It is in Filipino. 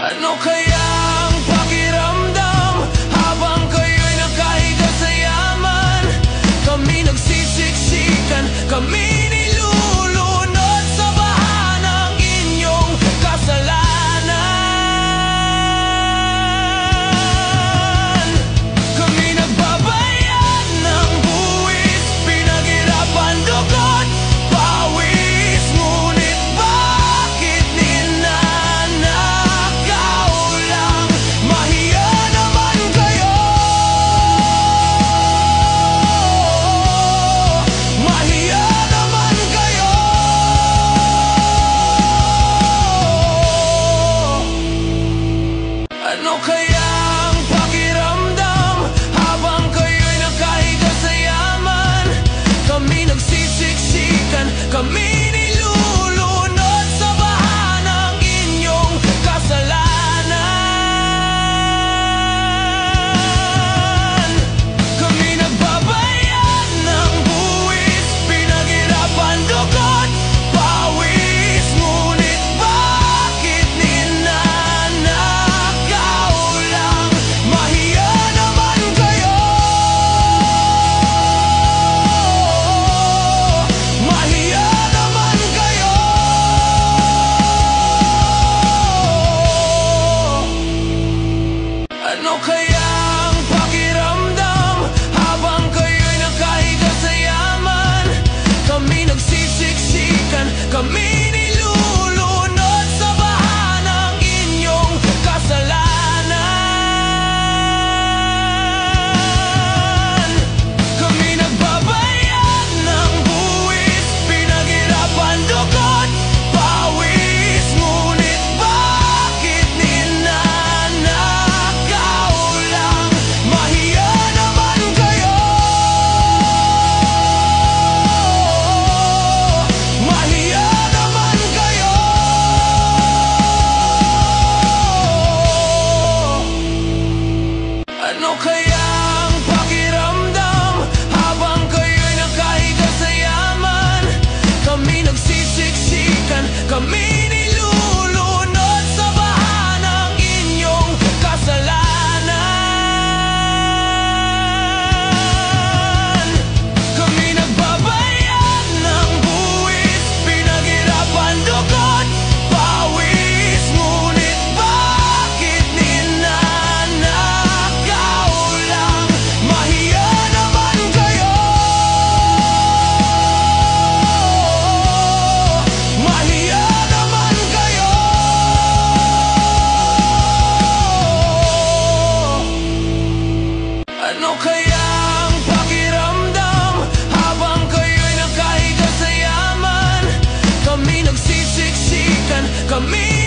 Ano kaya ang pakiramdam habang kayo'y nakahiga sa yaman? Kami nagsisiksikan, kami nilulunod sa baha ng inyong kasalanan. Kami nagbabayad ng buwis, pinaghirapan dugot, pawis, ngunit bakit ninanakaw lang? Mahiya naman kayo, mahiya naman kayo. Ano kaya ang pakiramdam habang kayo'y nakahiga sa yaman? Kami nagsisiksikan, kami nilulunod sa baha ng inyong kasalanan. Kami nagbabayad ng buwis, pinaghirapan dugot, pawis, ngunit bakit ninanakaw lang? Mahiya naman kayo, mahiya naman kayo. Ano kaya ang pakiramdam habang kayo'y nakahiga sa yaman? Kami nagsisiksikan, kami nilulunod sa baha ng inyong kasalanan. Kami nagbabayad ng buwis, pinaghirapan dugot, pawis, ngunit bakit ninanakaw lang? Mahiya naman kayo, mahiya naman kayo. Ano kaya ang pakiramdam habang kayo'y nakahiga sa yaman? Kami nagsisiksikan, kami nilulunod sa baha ng inyong kasalanan. Kami nagbabayad ng buwis, pinaghirapan dugot, pawis, ngunit bakit ninanakaw lang? Mahiya naman kayo, mahiya naman kayo. Ano kaya ang pakiramdam habang kayo'y nakahiga sa yaman? Kami nagsisiksikan, kami